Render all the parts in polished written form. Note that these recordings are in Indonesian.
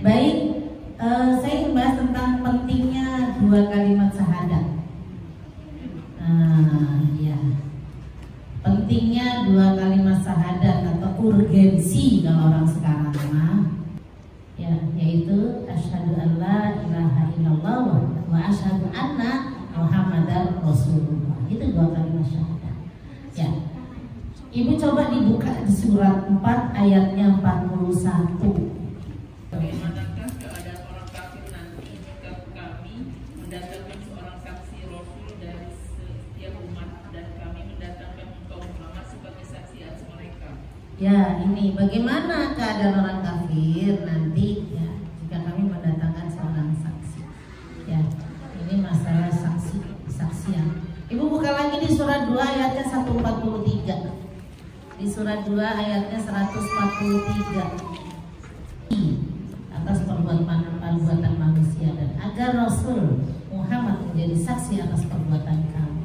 Baik, saya ingin bahas tentang pentingnya dua kalimat syahadat. Ya, pentingnya dua kalimat syahadat atau urgensi kalau orang sekarang ya, yaitu asyhadu an la ilaha illallah wa asyhadu anna muhammadar rasulullah. Itu dua kalimat syahadat. Ya, Ibu coba dibuka di surat 4 ayatnya 41. Bagaimanakah keadaan orang kafir nanti jika kami mendatangkan seorang saksi Rasul dari setiap umat dan kami mendatangkan engkau Muhammad sebagai saksi atas mereka? Ya, ini bagaimana keadaan orang kafir nanti ya jika kami mendatangkan seorang saksi. Ya, ini masalah saksian. Ibu buka lagi di surat 2 ayatnya 143. Di surat 2 ayatnya 143. Atas perbuatan manusia dan agar Rasul Muhammad menjadi saksi atas perbuatan kami.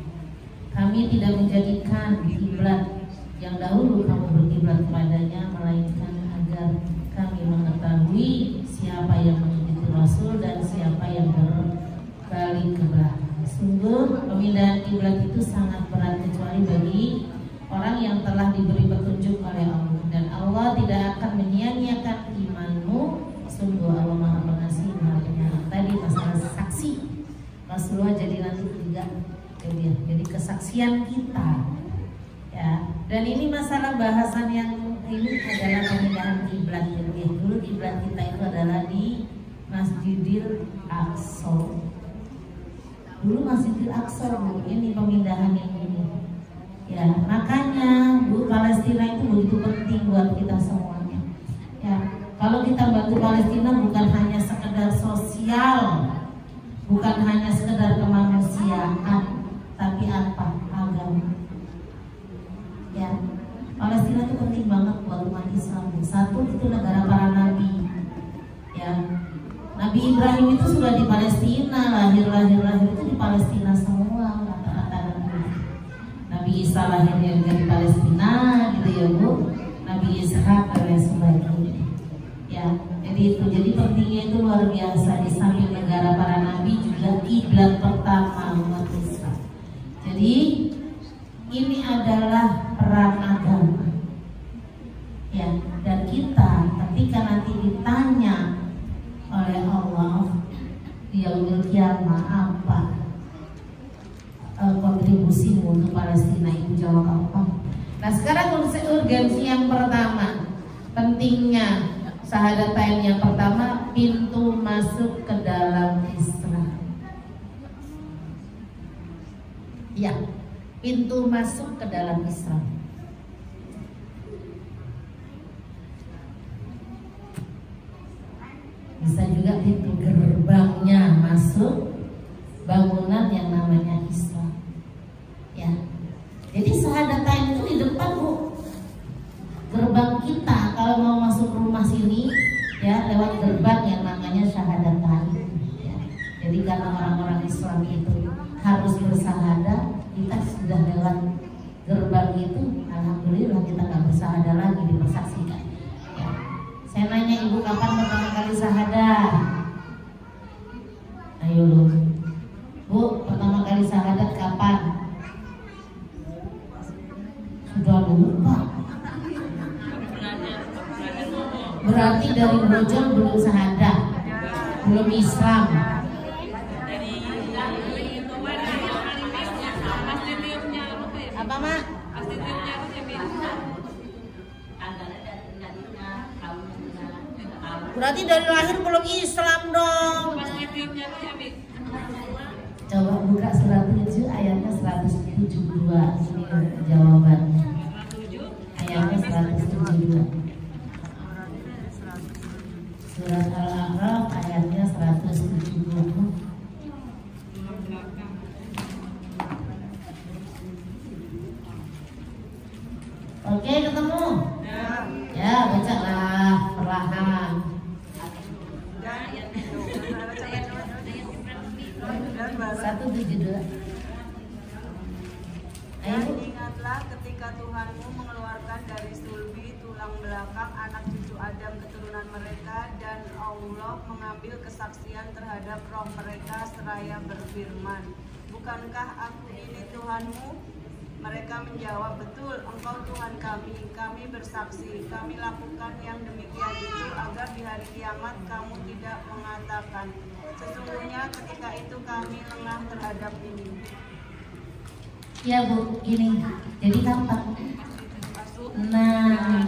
Kami tidak menjadikan kiblat yang dahulu kamu berkiblat kepadanya, melainkan agar kami mengetahui siapa yang mengikuti Rasul dan siapa yang berbalik ke belakang. Sungguh pemindahan kiblat itu sangat berat kecuali bagi orang yang telah diberi petunjuk oleh Allah, dan Allah tidak akan menyia-nyiakan imanmu. Sungguh Allah Maha Pengasih Maha Penyayang. Tadi masalah saksi Rasulullah jadi nanti juga jadi kesaksian kita ya. Dan ini masalah bahasan yang ini adalah pemindahan kiblat. Dulu kiblat kita itu adalah di Masjidil Aqsa. Dulu Masjidil Aqsa, ini pemindahan yang ini. Ya, makanya Bu, Palestina itu begitu penting buat kita semuanya. Ya, kalau kita bantu Palestina bukan hanya sekedar sosial, bukan hanya sekedar kemanusiaan, tapi apa? Agama. Ya, Palestina itu penting banget buat umat Islam. Satu, itu negara para nabi. Ya, Nabi Ibrahim itu sudah di Palestina, lahir itu di Palestina semua. Nabi Isa lahirnya juga di Palestina, gitu ya Bu. Nabi Ishak dan lain sebagainya. Ya, jadi pentingnya itu luar biasa. Di samping negara para nabi juga kiblat pertama umat Islam. Jadi ini adalah perang agama. Ya, dan kita ketika nanti ditanya oleh Allah di yaumil qiyamah apa kontribusimu untuk Palestina, Ibu jawab apa? Nah, sekarang urgensi yang pertama, pentingnya syahadatain yang pertama, pintu masuk ke dalam Islam. Ya, pintu masuk ke dalam Islam. Bisa juga pintu gerbangnya masuk bangunan yang namanya Islam. Ya, jadi syahadatain itu di depan Bu, gerbang kita kalau mau masuk rumah sini ya lewat gerbang yang namanya syahadatain. Ya, jadi karena orang-orang Islam itu harus bersahadat, kita sudah lewat gerbang itu, alhamdulillah kita nggak bersahadat lagi, dipersaksikan. Ya, saya nanya Ibu kapan pertama kali syahadat? Ayo lu. Bu, pertama kali syahadat kapan? Sudah lupa. Berarti dari bojol belum syahadat, belum Islam. Apa Mak? Berarti dari lahir belum Islam dong. Coba buka surat 7 ayatnya 172. Ini jawabannya. Ayatnya 172. Surat Al-A'raf ayatnya 172. Oke, ketemu? Ya, bacalah perlahan. 172. Dan ingatlah ketika Tuhanmu mengeluarkan dari sulbi tulang belakang anak cucu Adam keturunan mereka, dan Allah Allah mengambil kesaksian terhadap roh mereka seraya berfirman, bukankah aku ini Tuhanmu? Mereka menjawab, betul, Engkau Tuhan kami bersaksi, kami lakukan yang demikian itu agar di hari kiamat kamu tidak mengatakan, sesungguhnya ketika itu kami lengah terhadap ini. Ya Bu, gini, jadi gampang. Nah,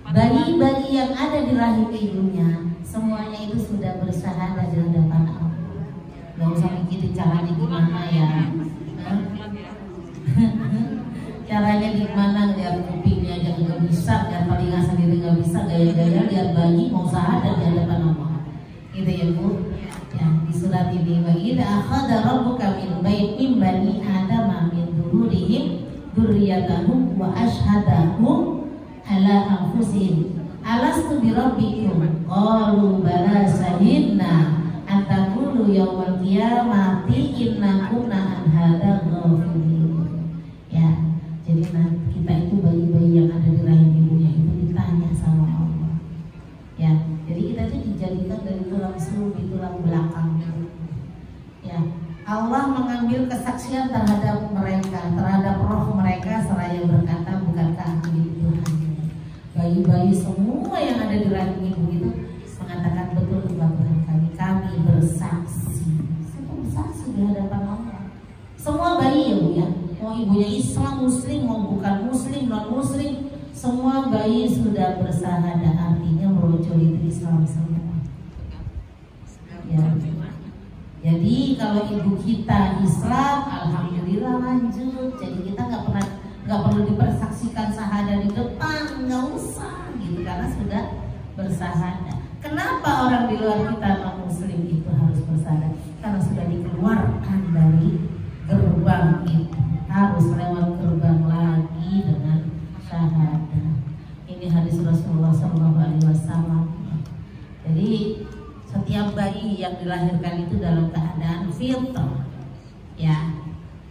bayi-bayi yang ada di rahim ibunya semuanya itu sudah bersyahadat di hadapan Allah. Gak usah mikirin caranya gimana ya. Caranya gimana, lihat kupingnya aja nggak bisa, lihat telinga sendiri nggak bisa, gaya-gaya lihat bayi mau syahadat di hadapan Allah. Gitu ya Bu. Ya, di surat ini wa idza akhadha rabbuka min bani adama min dzurriyyahim dzurriyyatahum wa ashhadahum ala anfusihim alastu birabbikum qalu bala shahidna an taqulu yawmal qiyamati inna kunna an hadza ghafilin. Ya, jadi kita itu bayi-bayi yang ada di rahim ibunya itu ditanya sama Allah. Ya, jadi kita itu dijadikan dari tulang sulbi, tulang belakang. Ya, Allah mengambil kesaksian terhadap mereka, terhadap roh mereka seraya berkata, bukankah aku ini Tuhan? Bayi-bayi semua yang ada di rahim ibu itu mengatakan, betul Tuhan kami bersaksi. Siapa bersaksi di hadapan Allah? Semua bayi ya Bu ya, mau ibunya Islam, Muslim, mau bukan Muslim, non Muslim, semua bayi sudah bersahadat, artinya merojoli Islam semua. Ya. Jadi kalau ibu kita Islam, alhamdulillah lanjut. Jadi kita nggak perlu dipersaksikan syahadat di depan, nggak usah gitu karena sudah bersahadat. Kenapa orang di luar kita non Muslim itu harus bersahadat? Karena sudah dikeluarkan dari gerbang itu, harus lewat gerbang lagi dengan syahadat. Ini hadis Rasulullah SAW. Jadi setiap bayi yang dilahirkan itu dalam keadaan fitrah, ya,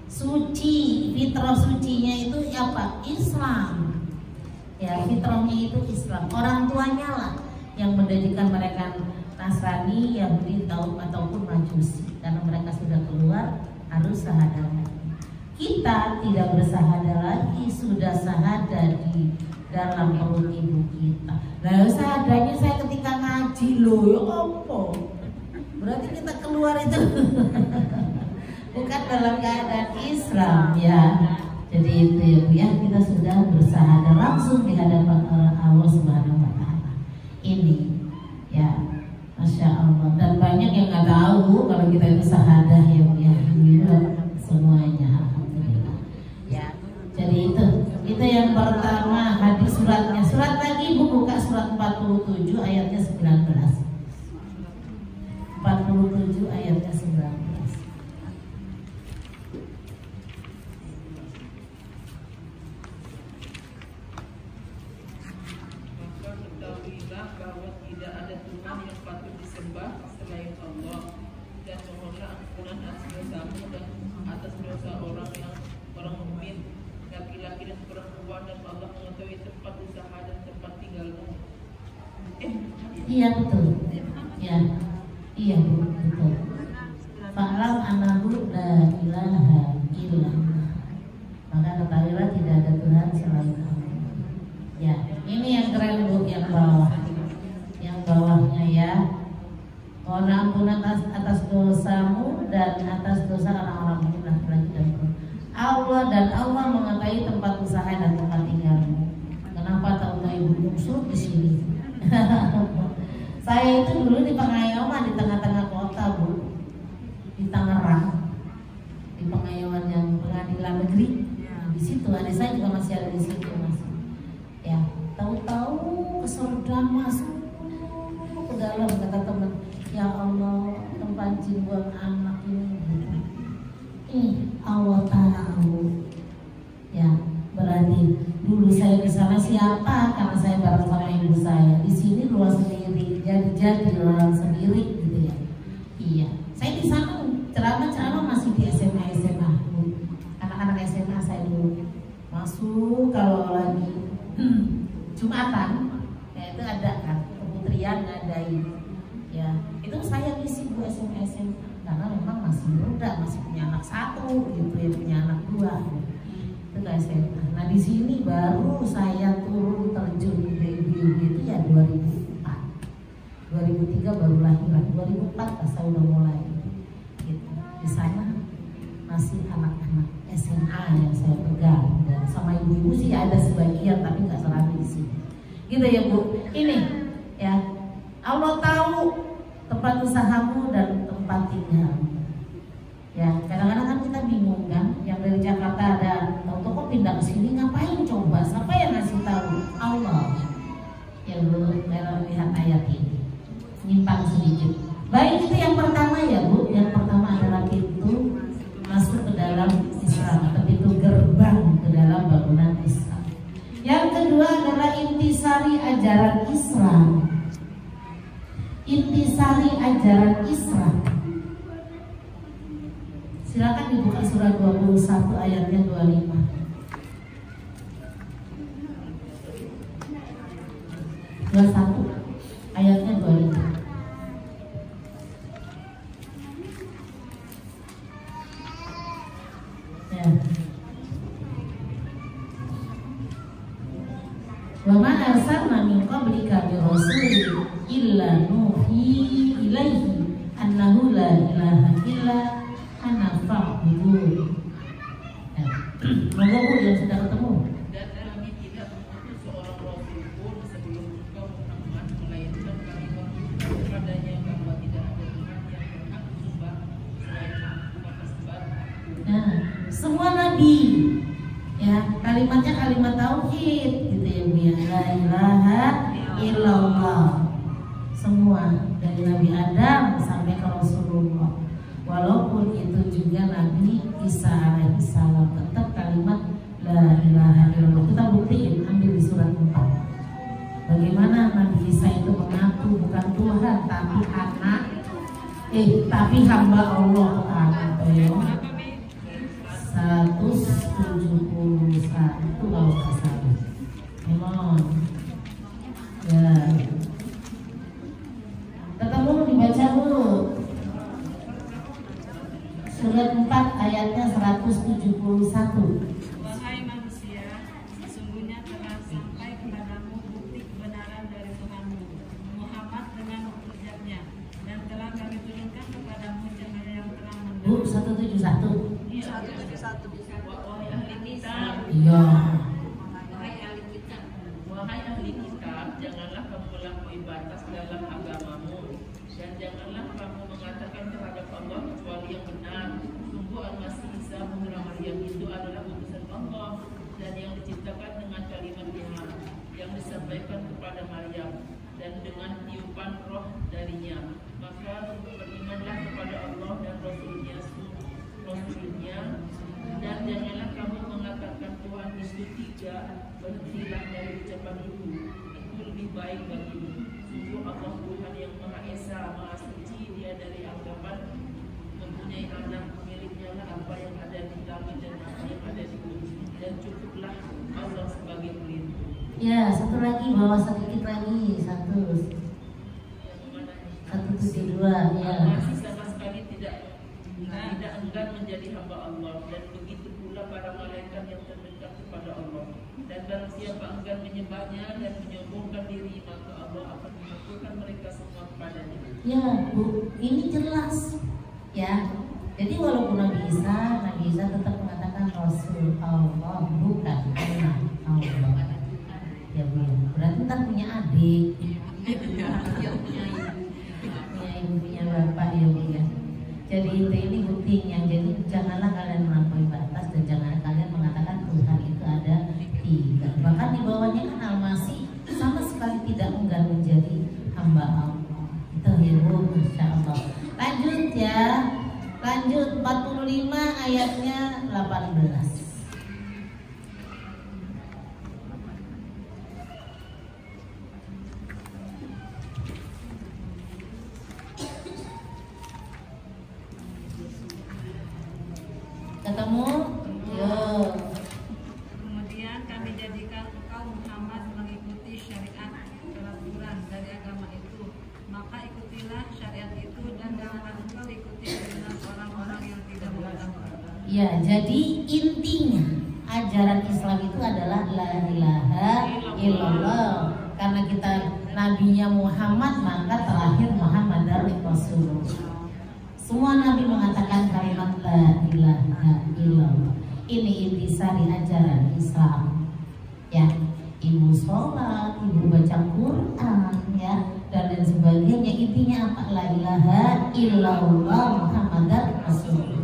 suci. Fitrah sucinya itu apa? Islam. Ya, fitrahnya itu Islam. Orang tuanya lah yang menjadikan mereka Nasrani, Yahudi, ataupun Majusi, karena mereka sudah keluar harus syahadat. Kita tidak bersahadat lagi, sudah syahadat di dalam perut ibu kita. Lalu sahadanya saya ketika ngaji loh, ya apa? Berarti kita keluar itu bukan dalam keadaan Islam ya. Jadi itu ya Bu ya, kita sudah bersahadat langsung di hadapan Allah Subhanahu Wa Taala. Ini ya, Masya Allah. Dan banyak yang nggak tahu kalau kita itu sahadah ya Bu ya. Semuanya alhamdulillah. Ya. Jadi itu yang pertama hadis suratnya. Surat lagi Ibu buka surat 47 ayatnya 19. 47 ayatnya 19. Maka ketahuilah bahwa tidak ada Tuhan yang patut disembah selain Allah, dan mohonlah ampunan atas dosamu dan atas dosa orang mukmin, laki-laki dan perempuan, dan Allah mengetahui tempat usaha dan tempat tinggalmu. Iya betul. Ya. Iya betul. Fa'lam annahu la ilaha illallah. Maka ketahuilah tidak ada Tuhan selain Allah. Ya, ini yang keren Bu, yang bawah. Yang bawahnya ya. Mohon ampunan atas dosamu dan atas dosa orang-orang mukmin laki-laki dan perempuan. Allah dan Allah mengetahui tempat usaha dan tempat tinggalmu. Kenapa tahu Ibu musuh di sini? Saya itu dulu di Pengayoman, di tengah-tengah kota Bu, di Tangerang, di Pengayoman yang pengadilan negeri. Di situ adik saya juga masih ada di situ Mas. Ya, tahu-tahu kesordan masuk ke dalam, kata teman, ya Allah, tempat buang anak ini. Allah tahu. Ya, berarti dulu saya di sana siapa? Karena saya bareng sama ibu saya. Di sini ruang sendiri, jadi ruang sendiri gitu ya. Iya, saya di sana ceramah masih di SMA. Anak-anak SMA saya dulu masuk kalau lagi Jumatan, ya itu ada kan kementerian, ada hargai. Ya, itu saya isi Bu SMA karena memang masih muda, masih punya anak 1 gitu ya, punya anak 2. Itu nggak SMA. Nah di sini baru saya turun terjun debut itu ya 2004. 2003 baru lahiran, 2004 pas saya udah mulai. Gitu. Di sana masih anak-anak SMA yang saya pegang, dan sama ibu-ibu sih ada sebagian tapi nggak selalu di sini. Gitu ya Bu. Ini ya, Allah tahu tempat usahamu dan tempat tinggalmu. Ya, kadang-kadang kan kita bingung kan, yang dari Jakarta ada kok pindah ke sini ngapain coba? Siapa yang ngasih tahu? Allah. Ya Bu, kalau lihat ayat ini nyimpang sedikit. Baik, itu yang pertama ya Bu. Yang pertama adalah pintu masuk ke dalam Islam, atau pintu gerbang ke dalam bangunan Islam. Yang kedua adalah intisari ajaran Islam. Intisari ajaran Islam. Silakan dibuka surah 21 ayatnya 25. Ayatnya 25. Ya. Wa ma arsalna min qablika min rasul illa nuhi ilaihi annahu la ilaha illa ana fa'budun. Monggo Bu yang sudah ketemu. Dan kami tidak mengutus seorang rasul pun sebelum engkau Muhammad, melainkan kami mengutus kepadanya bahwa tidak ada Tuhan yang berhak disembah selain Aku, maka sembahlah Aku. Nah, semua nabi ya kalimatnya kalimat tauhid gitu ya Bu ya, la ilaha illallah. Semua dari Nabi Adam sampai ke Rasulullah. Walaupun itu juga Nabi Isa alaihissalam tetap kalimat la ilaha illallah. Kita buktiin, ambil di surat 4. Bagaimana Nabi Isa itu mengaku bukan Tuhan tapi anak, tapi hamba Allah. 171 kalau nggak salah. Memang ya. Ketemu, dibaca dulu. Surat 4 ayatnya 171. Wahai manusia, sesungguhnya telah sampai kepadamu bukti kebenaran dari Tuhanmu, Muhammad dengan mukjizatnya, dan telah kami turunkan kepadamu cahaya yang terang Bu, benderang. 171. 171. Wahai ahli kitab, Iya. wahai ahli kitab, janganlah kamu melampaui batas dalam agamamu, dan janganlah kamu mengatakan terhadap Allah kecuali yang benar. Sungguh Al-Masih Isa putra Maryam itu adalah utusan Allah dan yang diciptakan dengan kalimat Ilham yang disampaikan kepada Maryam dan dengan tiupan roh darinya. Maka berimanlah kepada Allah dan Rasulnya, dan janganlah kamu mengatakan Tuhan itu 3. Berhentilah dari ucapan itu lebih baik bagimu. Sungguh Allah Tuhan yang Maha Esa, Maha Suci, Dia dari anggapan mempunyai anak, miliknya lah apa yang ada di langit dan apa yang ada di bumi, dan cukuplah Allah sebagai pelindung. Ya, satu lagi, bawa sedikit lagi. 172 ya. Masih sama sekali tidak enggan menjadi hamba Allah, dan begitu pula para malaikat yang terdekat kepada Allah. Dan barang siapa enggan menyembahnya dan menyombongkan diri, maka Allah akan mengumpulkan mereka semua kepadanya. Ya Bu, ini jelas ya. Jadi walaupun Nabi Isa tetap mengatakan Rasul Allah, bukan anak Allah. Ya Bu, berarti ntar punya adik, punya ibu, punya bapak ya Bu ya. Jadi ini buktinya. Jadi janganlah kalian melampaui batas dan jangan kalian mengatakan Tuhan itu ada 3. Bahkan di bawahnya kan Al-Masih sama sekali tidak enggan menjadi hamba Allah. Itu ya Bu, insyaallah. Lanjut ya. Lanjut 45 ayatnya 18. Ketemu? Yo. Kemudian kami jadikan engkau Muhammad mengikuti syariat peraturan dari agama itu, Ya, jadi intinya ajaran Islam itu adalah la ilaha illallah. Karena kita nabinya Muhammad, maka terakhir Muhammadar Rasulullah. Semua nabi mengatakan kalimat la ilaha illallah. Ini intisari ajaran Islam. Ya, ibu sholat, ibu baca Quran, ya, dan lain sebagainya. Intinya apa? La ilaha illallah Muhammadar Rasulullah.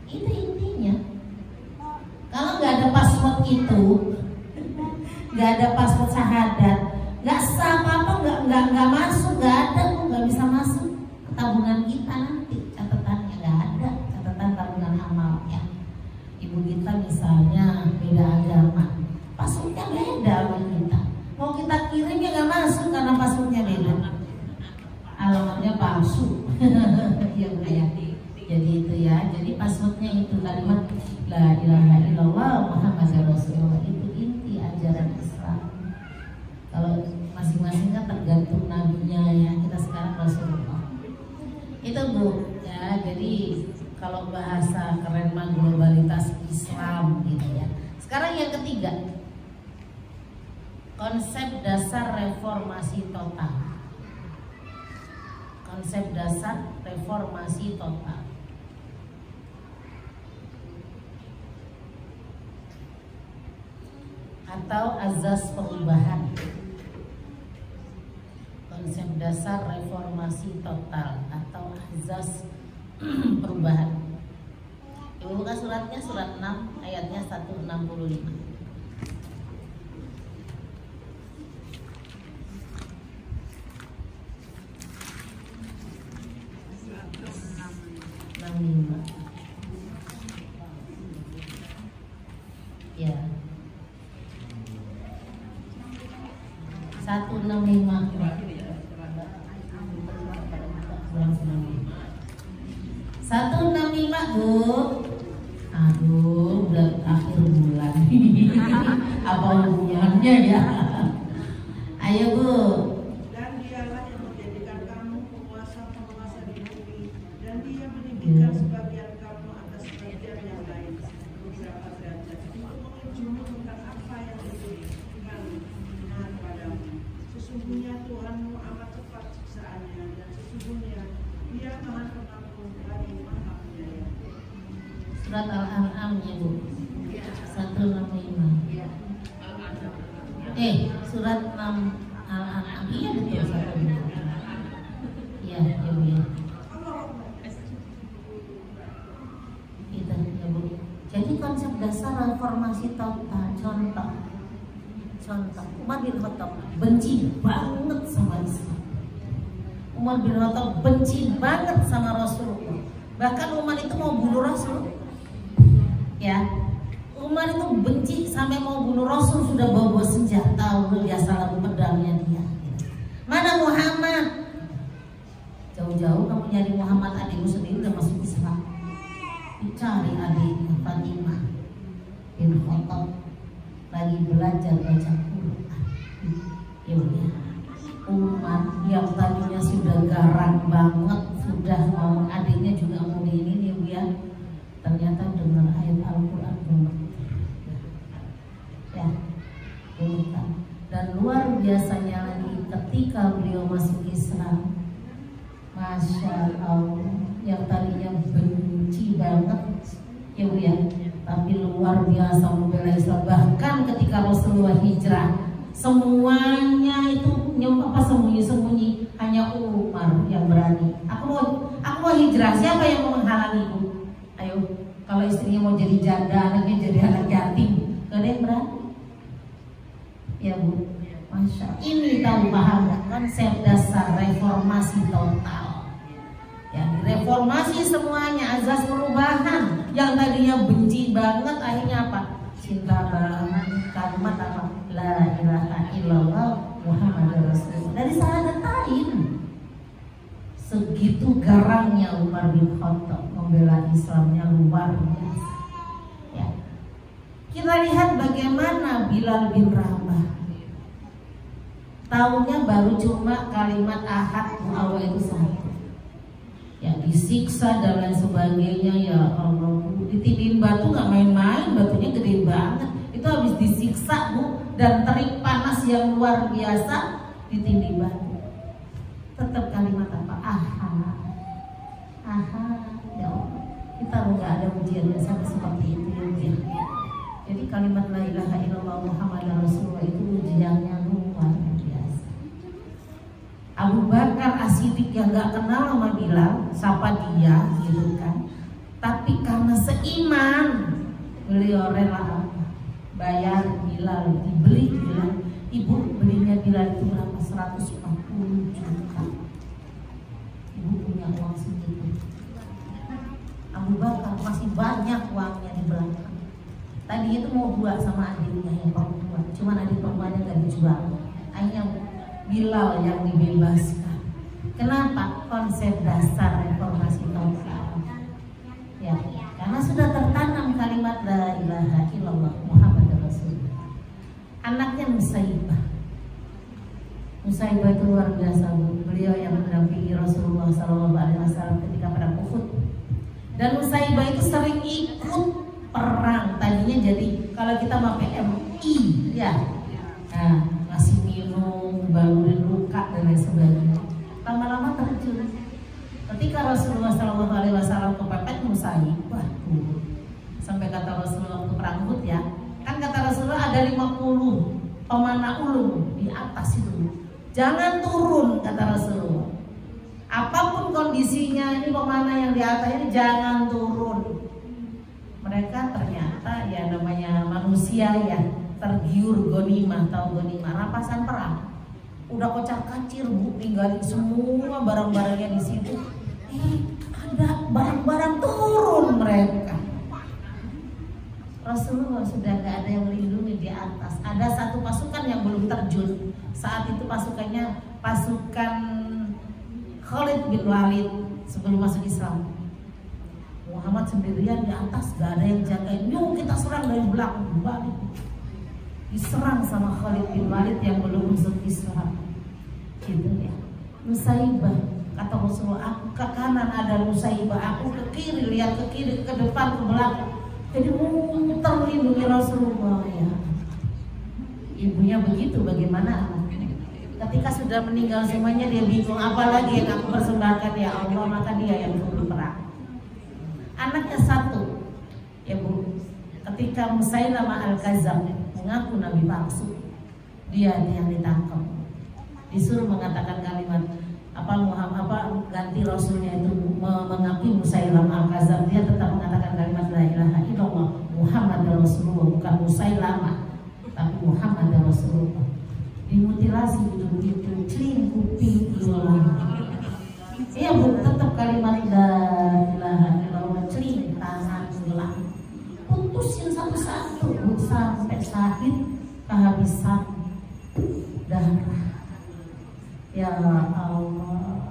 Itu intinya. Kalau nggak ada password itu, nggak ada password syahadat, nggak sah apa-apa, nggak masuk, nggak ada, nggak bisa masuk ke tabungan kita nanti. Catatannya nggak ada, catatan tabungan amal ya. Ibu kita misalnya beda agama, passwordnya beda sama kita. Mau kita kirim ya nggak masuk karena passwordnya beda, alamatnya palsu. Ya Bu ya. Jadi itu ya. Jadi passwordnya itu kalimat la ilaha illallah Muhammadar Rasulullah. Itu inti ajaran Islam. Kalau masing-masing kan tergantung nabinya ya. Kita sekarang Rasulullah. Itu Bu ya. Jadi kalau bahasa keren mah globalitas Islam gitu ya. Sekarang yang ketiga, konsep dasar reformasi total. Konsep dasar reformasi total. Atau azas perubahan. Konsep dasar reformasi total atau azas perubahan. Ibu buka suratnya, surat 6 ayatnya 165. Ya. 165. Bu. Aduh, udah akhir bulan. Apa hubungannya ya? Ayo Bu. Dan dialah yang menjadikan kamu penguasa di bumi, dan dia meninggikan sebagian kamu atas sebagian yang lain beberapa derajat untuk mengujimu tentang apa yang diberikan kepadamu. Sesungguhnya Tuhanmu amat tepat siksaannya, dan sesungguhnya Dia Maha Pengampun lagi Maha Penyayang. Surat Al-An'am ya Bu. 165. Surat 6 Al-An'am. Iya betul 165. Iya, ya Bu ya. Itu ya Bu. Jadi konsep dasar reformasi total, contoh Umar bin Khattab benci banget sama Islam. Umar bin Khattab benci banget sama Rasulullah. Bahkan Umar itu mau bunuh Rasul. Ya, Umar itu benci sampai mau bunuh Rasul, sudah bawa senjata, udah biasa lagu pedangnya dia. Mana Muhammad? Jauh-jauh kamu nyari Muhammad, adikmu sendiri udah masuk Islam. Dicari adiknya Fatimah bin Khattab lagi belajar baca Quran. Ya, Umar yang tadinya sudah garang banget, sudah mau adiknya juga mau ini ya, ternyata dengar ayat Al-Quran ya, dan luar biasanya lagi ketika beliau masuk Islam, Masya Allah, yang tadinya benci banget ya Bu ya, tapi luar biasa membela Islam. Bahkan ketika Rasulullah hijrah, semuanya itu sembunyi-sembunyi, hanya Umar yang berani. Aku mau hijrah, siapa yang mau menghalangiku? Ayo, kalau istrinya mau jadi janda, anaknya jadi anak yatim, gak ada yang berani. Ya Bu, Masya Allah. Ini tahu paham gak? Konsep dasar reformasi total. Ya, reformasi semuanya, azas perubahan. Yang tadinya benci banget, akhirnya apa? Cinta banget, kalimat apa? La ilaha illallah Muhammadar Rasulullah. Dari syahadatain. Segitu garangnya Umar bin Khattab membela Islamnya luar biasa. Ya. Kita lihat bagaimana Bilal bin Rabah. Tahunya baru cuma kalimat ahad muawwal itu satu. Ya, disiksa dan lain sebagainya, ya Allah, ditidin batu nggak main-main, batunya gede banget. Itu habis disiksa Bu, dan terik panas yang luar biasa ditindih batu. Tetap kalimat apa? Aha, ya Allah. Kita nggak ada ujian yang sampai seperti itu ya. Jadi kalimat la ilaha illallah Muhammadar Rasulullah itu ujiannya luar biasa. Abu Bakar As-Siddiq yang nggak kenal sama Bilal, siapa dia gitu kan? Tapi karena seiman beliau rela bayar Bilal, dibeli Bilal. Ibu belinya Bilal itu berapa? 140 juta. Ibu punya uang segitu. Abu Bakar masih banyak uangnya di belakang. Tadi itu mau buat sama adiknya yang perempuan, cuman adik perempuannya gak dijual. Hanya Bilal yang dibebaskan. Kenapa? Konsep dasar reformasi total. Ya, karena sudah tertanam kalimat la ilaha illallah Muhammadar Rasulullah. Anaknya Musaibah. Musaibah itu luar biasa Bu. Beliau yang mendampingi Rasulullah SAW ketika perang Uhud. Dan Musaibah itu sering ikut perang. Tadinya jadi kalau kita mau PMI ya, nah, ngasih minum, balurin luka dan lain sebagainya. Lama-lama terjun. Ketika Rasulullah SAW kepepet Musaibah turun. Sampai kata Rasulullah waktu perang Uhud ya, kan kata Rasulullah ada 50 pemanah ulung di atas itu. Jangan turun kata Rasulullah. Apapun kondisinya ini pemanah yang di atas ini jangan turun. Mereka ternyata ya namanya manusia ya tergiur gonimah, tahu gonimah, rampasan perang. Udah kocar-kacir Bu, tinggalin semua barang-barangnya di situ. Ada barang-barang turun mereka. Rasulullah sudah gak ada yang melindungi di atas. Ada satu pasukan yang belum terjun. Saat itu pasukannya pasukan Khalid bin Walid sebelum masuk Islam. Muhammad sendirian di atas, gak ada yang jagain. Yuk kita serang dari belakang, balik. Diserang sama Khalid bin Walid yang belum masuk Islam. Gitu ya. Musaibah, kata Rasulullah, aku ke kanan ada Musaibah, aku ke kiri, lihat ke kiri, ke depan, ke belakang. Jadi muter melindungi Rasulullah ya. Ibunya begitu, bagaimana anaknya? Ketika sudah meninggal semuanya dia bingung, apalagi yang aku persembahkan ya Allah, maka dia yang turun perang. Anaknya satu, ya Bu. Ketika Musailamah Al-Kadzdzab mengaku nabi palsu, dia yang ditangkap. Disuruh mengatakan kalimat ganti Rasulnya itu mengakui Musailamah Al-Kadzdzab, dia tetap mengatakan kalimat la ilaha illallah Muhammadar Rasulullah, bukan Musailamah tapi Muhammadar Rasulullah. Dimutilasi begitu, cling kuping iya Bu, tetap kalimat la ilaha illallah, cling tangan tulang, putusin satu-satu Bu, sampai Syahid kehabisan darah. Ya Allah,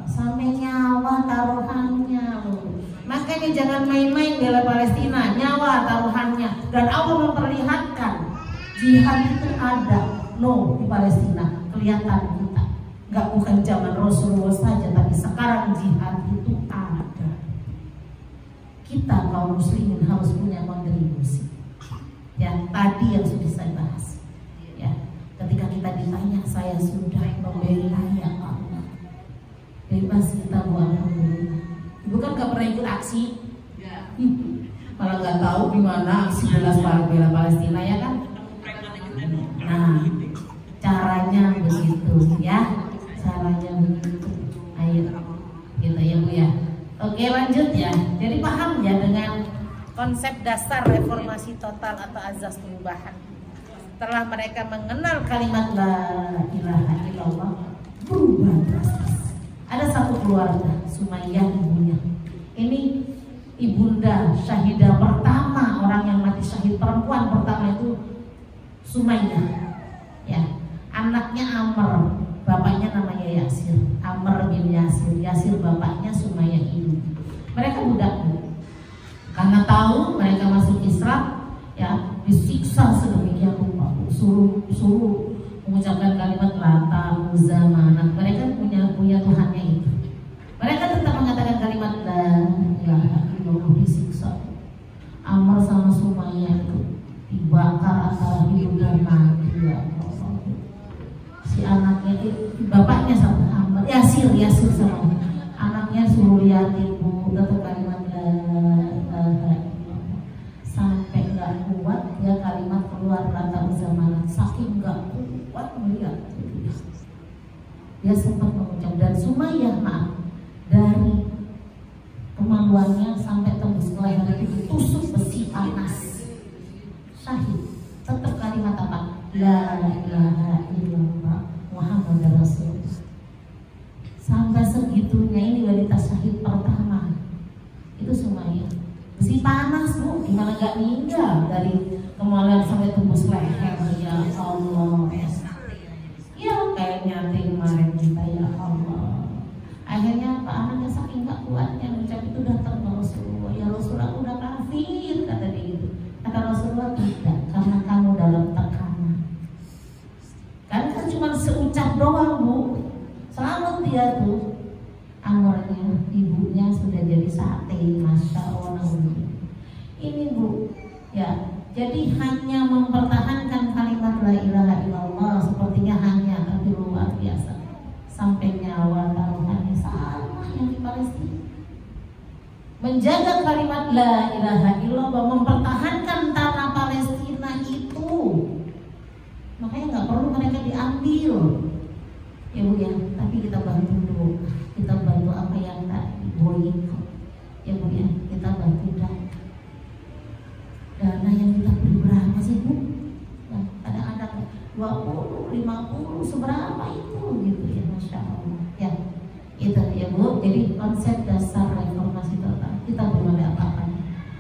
sampai nyawa taruhannya loh. Makanya jangan main-main bela Palestina, nyawa taruhannya. Dan Allah memperlihatkan jihad itu ada di Palestina, kelihatan kita. Gak bukan zaman Rasulullah saja, tapi sekarang jihad itu ada. Kita kaum muslimin harus punya kontribusi. Ya, tadi yang sudah saya bahas. Ya, ketika kita ditanya, saya sudah membela ya Allah. Bebas kita buat alhamdulillah. Ibu kan gak pernah ikut aksi, malah gak tahu gimana aksi bela Palestina ya kan? Nah, caranya begitu ya, caranya begitu. Ayo, gitu ya Bu ya. Oke lanjut ya. Jadi paham ya dengan konsep dasar reformasi total atau azas perubahan. Setelah mereka mengenal kalimat la ilaha illallah, berubah drastis. Ada satu keluarga, Sumayyah ibunya. Ini ibunda syahidah pertama, orang yang mati syahid perempuan pertama itu Sumayyah. Ya, anaknya Amr, bapaknya namanya Yasir. Amr bin Yasir, Yasir bapaknya, Sumayyah ibu. Mereka budak. Karena tahu mereka masuk Islam, ya disiksa sedemikian rupa, suruh mengucapkan kalimat Lata, Uzza, Manat. Mereka punya Tuhannya itu. Mereka tetap mengatakan kalimat la ilaha illallah, disiksa. Amr sama antara hidup dan mati ya Allah. Si anaknya itu bapaknya sama Ahmad Yasir sama anaknya suruh lihat ibu tetap kalimat la ilaha illallah. Sampai nggak kuat dia kalimat keluar rata zaman saking nggak kuat melihat dia sempat mengucap. Dan Sumayyah maaf dari kemaluannya sampai tembus ke leher itu ditusuk besi panas, syahid. Tetap kalimat apa? La ilaha illallah Muhammadur Rasulullah. Sampai segitunya ini wanita syahid pertama itu Sumayyah. Besi panas bu, gimana gak meninggal dari kemaluan sampai tembus leher ya Allah. Ya kayak nyate kemarin kita ya Allah. Akhirnya Pak anaknya saking gak kuatnya mengucap itu datang ke Rasulullah. Ya Rasulullah aku udah kafir kata dia gitu. Kata Rasulullah tidak, karena kamu dalam tekanan. Kan cuma seucap doang bu. Selamat dia tuh. Amornya ibunya sudah jadi sate, masya Allah. Ini bu, ya. Jadi hanya mempertahankan kalimat la ilaha illallah sepertinya hanya, tapi luar biasa. Sampai nyawa taruhannya sama yang di Palestina. Menjaga kalimat la ilaha illallah, mempertahankan tanah Palestina itu. Makanya nggak perlu mereka diambil. Ya bu ya, tapi kita bantu dulu. Kita bantu apa yang tadi boykot. Ya bu ya, kita bantu dana yang kita beri berapa sih bu? Nah, kadang-kadang 20, 50, seberapa itu gitu ya, masya Allah. Ya, itu ya bu. Jadi konsep dasar reformasi total kita belum ada apa-apa.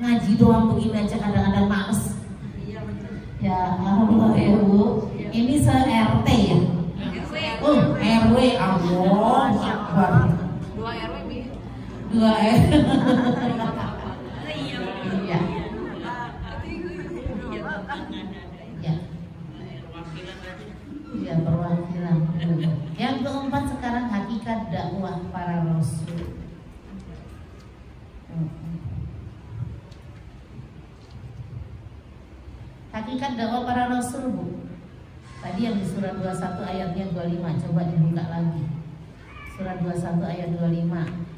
Ngaji doang begini aja kadang-kadang males. Iya betul. Ya Allah ya bu. Ini se-RT ya. RW Allah Akbar. 2 RW bi. 2 RW. Iya. Ya perwakilan. Yang keempat sekarang hakikat dakwah para rasul. Hakikat dakwah para rasul bu. Tadi yang di surat 21 ayatnya 25. Coba dibuka lagi. Surat 21 ayat 25.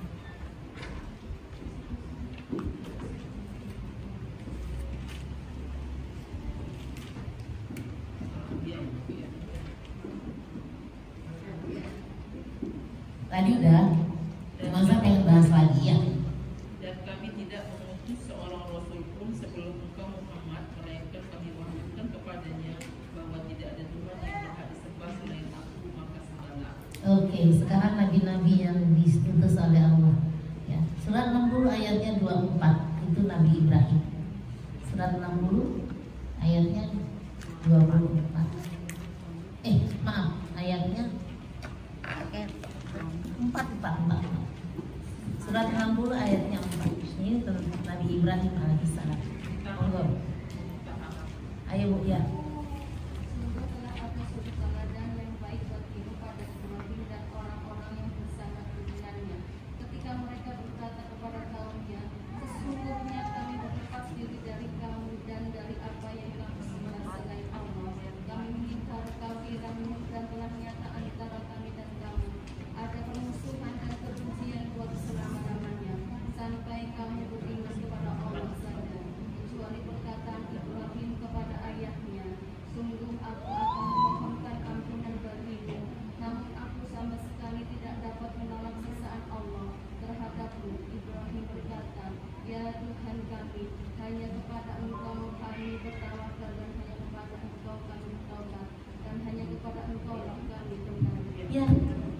Tadi udah, masa pengen bahas lagi ya. Dan kami tidak mengutus seorang rasul pun sebelum engkau Muhammad, melainkan kami wahyukan kepadanya bahwa tidak ada Tuhan yang berhak disembah selain aku, maka sembahlah. Oke, sekarang nabi-nabi yang diutus oleh Allah. Ya, surat 60 ayatnya 24 itu Nabi Ibrahim. Surat 60 ayatnya 24. Maaf, ayatnya 4. Surat 60 ayatnya 4. Ini tentang Nabi Ibrahim alaihissalam. Monggo. Ayo bu ya. Semoga telah ada suri teladan yang baik bagimu pada Ibrahim dan orang-orang yang bersama dengannya. Ketika mereka berkata kepada kaumnya, sesungguhnya kami berlepas diri dari kamu dan dari apa yang kamu sembah selain Allah. Kami mengingkar kekafiranmu dan telah nyata antara kami dan kamu. Ada permusuhan dan kebencian buat selama-lamanya sampai kamu beriman kepada Allah saja, kecuali perkataan Ibrahim kepada ayahnya, sungguh aku akan memohonkan ampunan bagimu, namun aku sama sekali tidak dapat menolak siksaan Allah terhadapmu. Ibrahim berkata, ya Tuhan kami, hanya kepada Engkau kami bertawakal dan hanya kepada Engkau kami bertaubat dan hanya kepada Engkau kami kembali. Ya,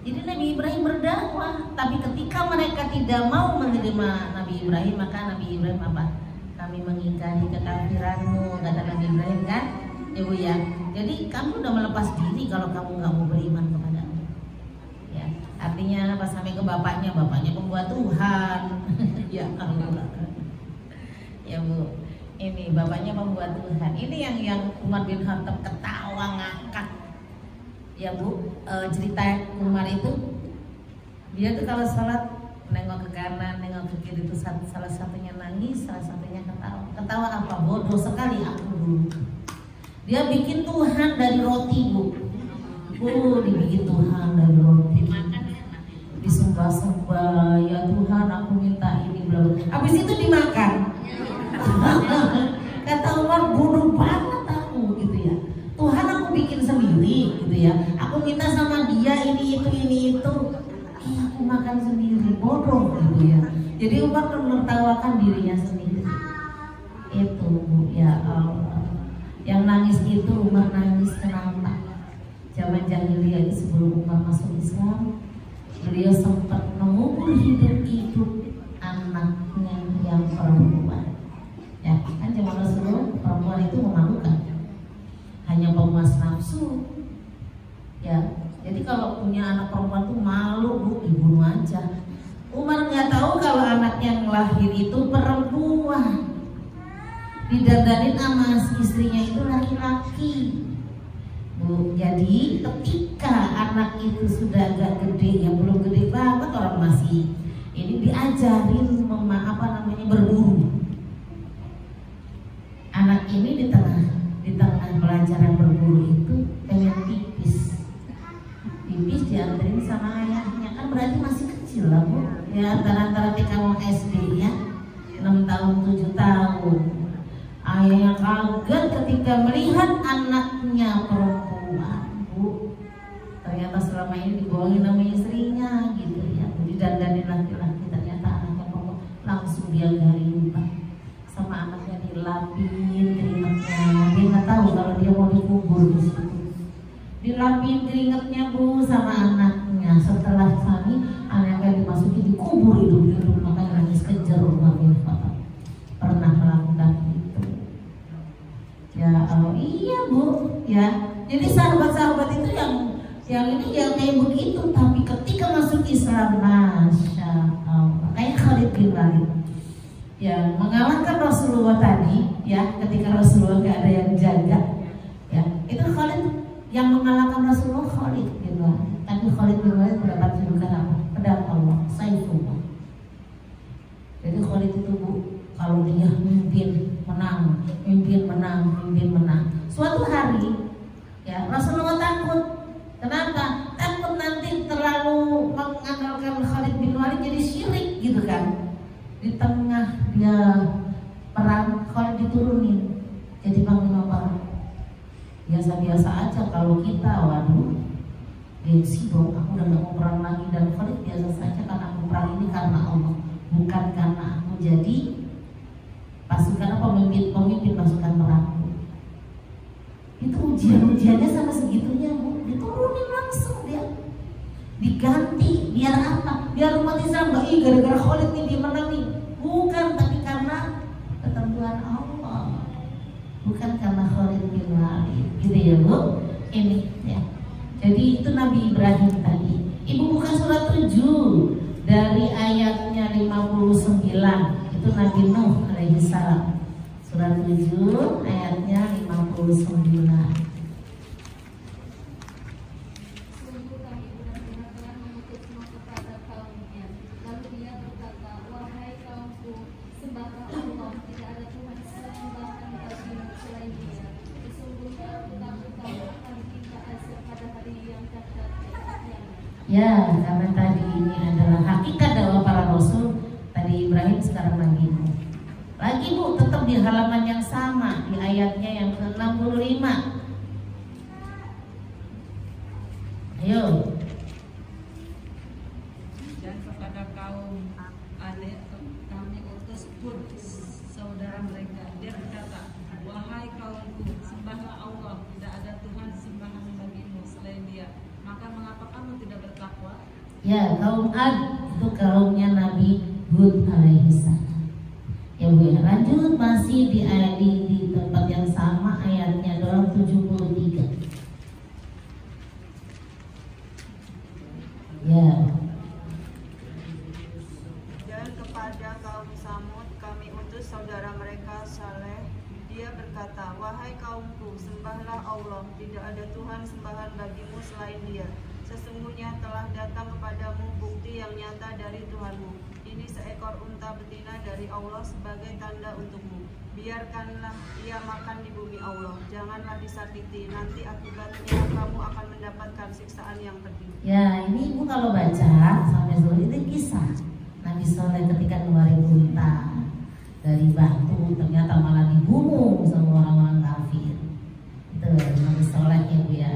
jadi Nabi Ibrahim berdakwah, tapi ketika mereka tidak mau menerima Nabi Ibrahim, maka Nabi Ibrahim apa? Kami mengingkari kekafiranmu, kata Nabi Ibrahim kan? Ya bu ya. Jadi kamu udah melepas diri kalau kamu nggak mau beriman kepada Allah. Ya, artinya pas sampai ke bapaknya pembuat Tuhan. Ya Allah. Ya bu, ini bapaknya pembuat Tuhan. Ini yang Umar bin Khattab ketawa ngakak. Ya bu, cerita Umar itu dia tuh kalau sholat nengok ke kanan, nengok ke kiri itu salah satunya nangis, salah satunya ketawa. Ketawa apa? Bodoh sekali aku dulu. Dia bikin Tuhan dari roti, Bu. Dibikin Tuhan dari roti. Disembah-sembah, ya Tuhan aku minta ini, bla bla. Habis itu dimakan. Kata Umar, bodoh banget aku gitu ya. Tuhan aku bikin sendiri gitu ya. Aku minta sama dia ini itu. Aku makan sendiri, bodoh gitu ya. Jadi Umar menertawakan dirinya sendiri. Itu Bu, ya Allah. Yang nangis itu Umar nangis kenapa? Zaman jahiliyah sebelum Umar masuk Islam, beliau sempat mengubur hidup anaknya yang perempuan. Ya kan zaman Rasulullah perempuan itu memalukan, hanya pemuas nafsu. Ya, jadi kalau punya anak perempuan tuh malu, Bu, dibunuh aja. Umar nggak tahu kalau anaknya yang lahir itu perempuan, didandanin sama istrinya itu laki-laki. Bu, jadi ketika anak itu sudah agak gede, ya belum gede banget, orang masih ini diajarin berburu. Anak ini di tengah pelajaran berburu itu pengen pipis dianterin sama ayahnya, kan berarti masih kecil lah Bu, ya antara TK mau SD ya, 6 tahun 7 tahun. Ayahnya kaget ketika melihat anaknya perempuan, Bu. Ternyata selama ini dibohongin sama istrinya gitu ya, didandanin laki-laki, ternyata anaknya perempuan. Langsung dia gali lubang sama anaknya, dilapin keringetnya. Dia nggak tahu kalau dia mau dikubur di situ. Dilapin keringetnya Bu sama anaknya. Setelah kami anaknya dimasuki dikubur hidup-hidup, makanya nangis kejer rumah Bapak. Pernah melakukan itu. Ya Allah, iya Bu, ya. Jadi sahabat-sahabat itu yang ini yang kayak begitu, tapi ketika masuk Islam, Masya Allah, kayak Khalid bin Walid, yang mengalahkan Rasulullah tadi, ya, ketika Rasulullah gak ada yang jaga, ya, itu Khalid yang mengalahkan Rasulullah, Khalid bin Walid. Tapi Khalid bin Walid mendapat julukan apa? Pedang Allah, Saifullah. Jadi Khalid itu Bu, kalau dia mimpin menang. Suatu hari, ya, Rasulullah takut. Kenapa? Takut nanti terlalu mengandalkan Khalid bin Walid jadi syirik gitu kan. Di tengah dia perang, Khalid diturunin jadi panglima perang. Biasa-biasa aja kalau kita, waduh, gengsi dong, aku udah gak mau perang lagi. Dan Khalid biasa saja, karena aku perang ini karena Allah, bukan karena aku jadi pasukan pemimpin pasukan perang. Itu ujiannya sama segitunya Bu, diturunin langsung dia, diganti. Biar apa? Biar umat Islam gak gara-gara Khalid nih dia menang nih. Bukan, tapi karena ketentuan Allah, bukan karena Khalid bin Walid, gitu ya Bu. Ini ya. Jadi itu Nabi Ibrahim tadi. Ibu buka surat 7 dari ayatnya 59. Itu Nabi Nuh alaihi salam. Surat 7 ayatnya 59. Sungguh kami benar-benar telah mengutusmu kepada kaumnya. Lalu dia berkata, wahai kaumku, sembahlah Allah, tidak ada Tuhan sembahan bagimu selain Dia. Sesungguhnya aku tahu akan kita azab pada hari yang dahsyat yang Ya, karena tadi ini adalah hakikat dakwah para rasul. Tadi Ibrahim, sekarang Nabi Nuh. Lagi Bu, tetap di halaman yang sama, di ayatnya yang ke-65. Ayo. Dan kepada kaum adik kami utus Hud, saudara mereka. Dia berkata, wahai kaumku, sembahlah Allah, tidak ada Tuhan sembahan bagimu selain Dia. Maka mengapa kamu tidak bertakwa? Ya, kaum Ad itu kaumnya Nabi Hud alaihi salam. Ya Bu, ya, lanjut masih di ayat di tempat yang sama, ayatnya dalam 73. Ya. Dan kepada kaum Samud kami utus saudara mereka Saleh. Dia berkata, wahai kaumku, sembahlah Allah, tidak ada Tuhan sembahan bagimu selain Dia. Sesungguhnya telah datang kepadamu bukti yang nyata dari Tuhanmu. Ini seekor unta betina dari Allah sebagai tanda untukmu. Biarkanlah ia makan di bumi Allah. Janganlah disakiti. Nanti akibatnya kamu akan mendapatkan siksaan yang pedih. Ya, ini ibu kalau baca sampai sore itu kisah Nabi Soleh ketika ngeluarin unta dari batu, ternyata malah dibunuh sama orang-orang kafir. Itu Nabi Soleh ya bu ya.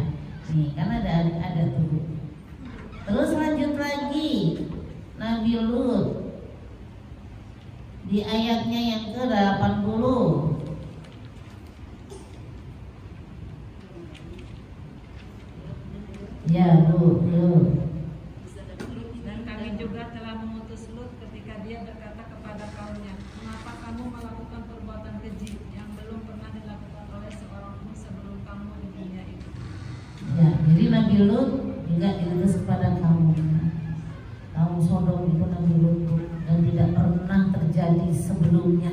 Nih kan ada tuh. Terus lanjut lagi Nabi Lut di ayatnya yang ke-80. Ya bu. Dan kami juga telah mengutus Lut ketika dia berkata kepada kaumnya, mengapa kamu melakukan perbuatan keji yang belum pernah dilakukan oleh seorang pun sebelum kamu di dunia itu. Ya, jadi Nabi Lut juga diutus kepada kaum Sodom itu Nabi Lut dan tidak pernah terjadi sebelumnya.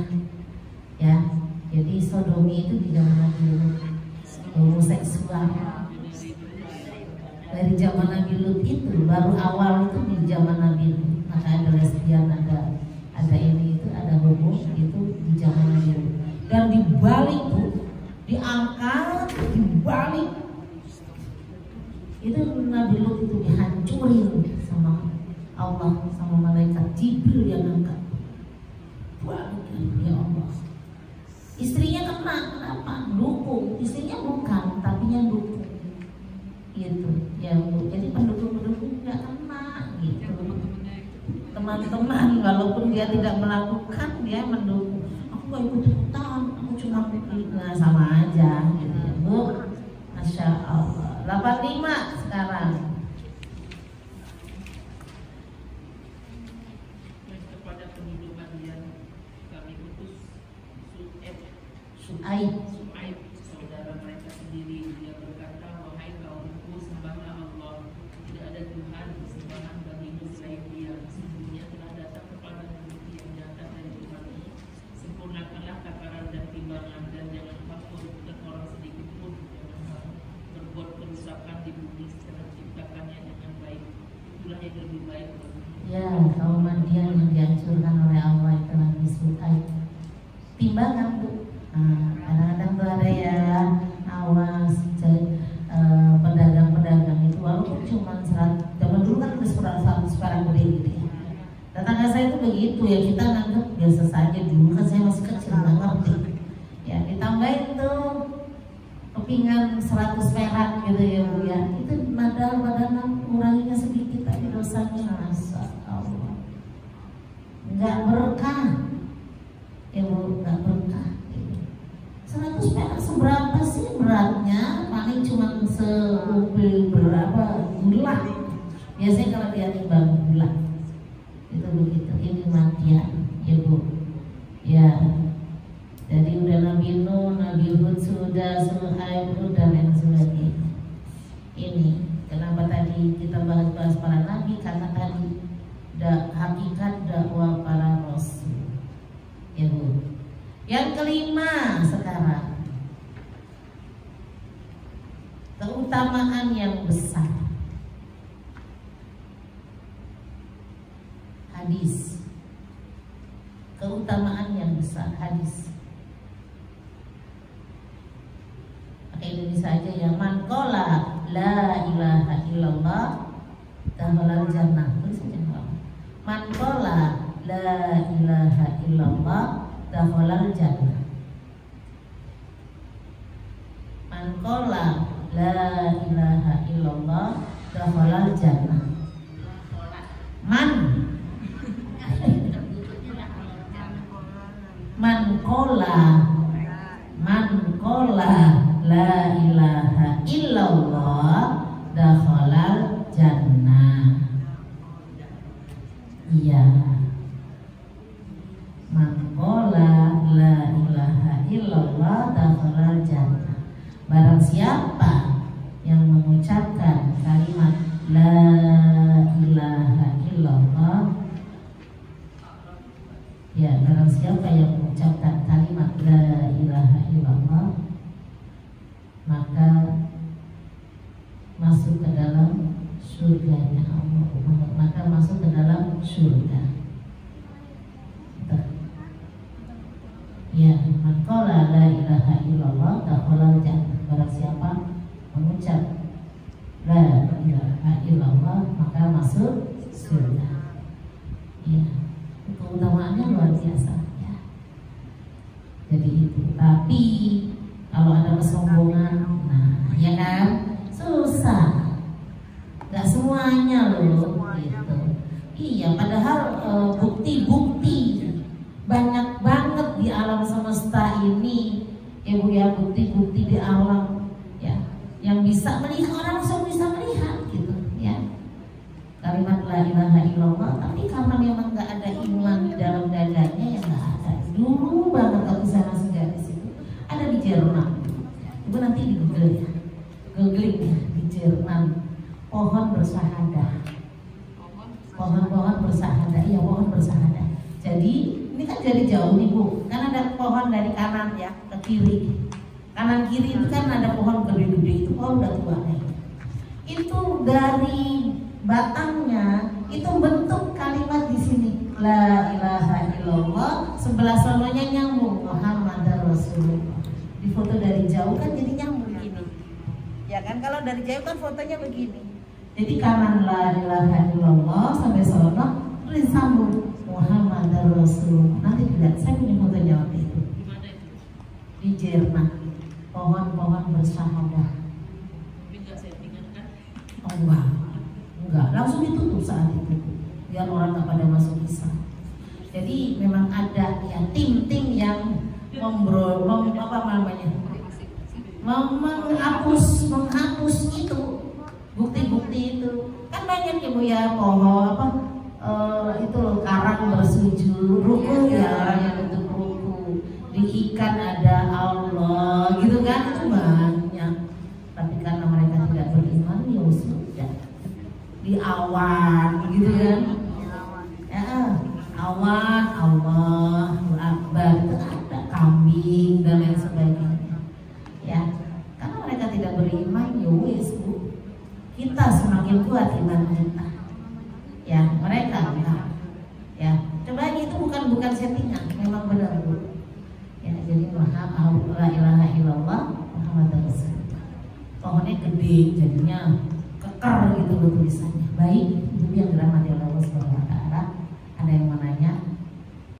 Ya, jadi sodomi itu di zaman Nabi Lut, homoseksual. Dari zaman Nabi Lut itu baru awal itu di zaman Nabi Lut. Maka ada lesbian, ada ini itu, ada homo itu di zaman Nabi Lut. Dan dibalik tuh, diangkat, dibalik itu Nabi Lut itu dihancurin sama Allah, sama malaikat Jibril yang angkat. Ya Allah. Istrinya kena, kenapa? Dukung. Istrinya bukan, tapi yang dukung. Gitu. Ya Bu. Jadi pendukung-pendukung nggak kena gitu. Teman-teman walaupun dia tidak melakukan, dia mendukung. Aku nggak ikut-ikutan, aku cuma nah, sama aja gitu ya Bu. Masya Allah. 85 sekarang. Kepada penduduk Madian kami utus Su'aib, saudara mereka sendiri. Dia berkata, wahai kaumku, sembahlah Allah. Tidak ada Tuhan sembahan bagimu selain Dia. Sesungguhnya telah datang kepada bukti yang nyata dari Tuhanmu. Sempurnakanlah takaran dan timbangan, dan jangan takut dan orang sedikit pun jangan berbuat kerusakan di bumi setelah diciptakannya dengan baik. Itulah yang lebih baik. ya kaum Madian yang dihancurkan oleh Allah itu Nabi Su'aib. Timbangan Bu. Nah, kadang-kadang tuh ada ya awas pedagang-pedagang itu walaupun cuma 100, zaman dulu kan udah 100 perak gede gitu ya. Tetangga saya itu begitu ya, kita nganggap biasa saja, dulu kan saya masih kecil nggak ngerti. Ya ditambahin tuh kepingan 100 perak gitu ya Bu ya. Itu padahal nguranginya sedikit tapi dosanya Masya Allah nggak berkah ya Bu, nggak berkah. 100 perak seberapa sih beratnya? Paling cuma seupil berapa gula. Biasanya kalau dia timbang gula itu begitu. Ini Madian ya Bu ya. Jadi udah Nabi Nuh, Nabi Hud sudah, Su'aib dan lain sebagainya. Ini kenapa tadi kita bahas para nabi, karena tadi hakikat dakwah para rasul ya Bu. Yang kelima sekarang, keutamaan yang besar. Hadis, keutamaan yang besar hadis. Pakai Indonesia aja ya. Man qala la ilaha illallah dakhalal jannah. Tulis aja. Man qala la ilaha illallah dakhalal jannah. Man qala la ilaha illallah dakhalal jannah. Man qala la ilaha illallah dakhalal jannah. Iya. Man qala la ilaha illallah dakhalal jannah. Barang siapa yang mengucapkan kalimat la ilaha illallah, ya barang siapa yang mengucapkan kalimat la ilaha illallah, maka masuk ke dalam surganya Allah, maka masuk ke dalam surga. masuk surga. Ya, keutamaannya luar biasa ya. Jadi itu. Tapi kalau ada kesombongan, nah ya kan susah. Gak semuanya loh gitu. Iya, padahal bukti-bukti banyak banget di alam semesta ini ya Bu ya, bukti-bukti di alam ya yang bisa melihat, orang langsung bisa melihat gitu ya, kalimat la ilaha illallah. Tapi karena memang nggak ada iman di dalam dadanya ya nggak ada. Dulu banget aku sana sudah di situ, ada di Jerman. Ibu nanti di Google ya, googling ya, di Jerman pohon bersahadah, pohon-pohon bersahadah, iya pohon bersahadah. Jadi ini kan dari jauh nih Bu, kan ada pohon dari kanan ya ke kiri. Kanan kiri itu kan ada pohon gede-gede, itu pohon udah tua nih. Itu dari batangnya itu bentuk kalimat di sini la ilaha illallah, sebelah sononya nyambung Muhammad Rasulullah. Di foto dari jauh kan jadi nyambung gini. Ya kan kalau dari jauh kan fotonya begini. Jadi kanan la ilaha illallah sampai sono terus sambung Muhammad Rasulullah. Nanti dilihat, saya punya fotonya waktu itu. Di Jerman, pohon-pohon bersahadah. Tapi nggak settingan kan? Oh enggak, langsung ditutup saat itu, biar orang nggak pada masuk Islam. Jadi memang ada ya tim-tim yang menghapus itu bukti-bukti itu. Kan banyak ya Bu ya, pohon itu loh, karang bersujud, ruku ya, orang yang bentuk ruku, di ikan ada Allah gitu kan, itu banyak. Tapi karena mereka tidak beriman ya sudah, di awan gitu kan ya, awan Allahu Akbar itu ada kambing dan lain sebagainya ya. Karena mereka tidak beriman ya wis Bu, kita semakin kuat iman kita ya, mereka enggak ya. Coba itu bukan settingan, memang benar Bu ya. Jadi la ilaha illallah Muhammad Rasulullah, pohonnya gede jadinya keker gitu loh tulisannya. Baik, itu yang dirahmati Allah Subhanahu wa taala.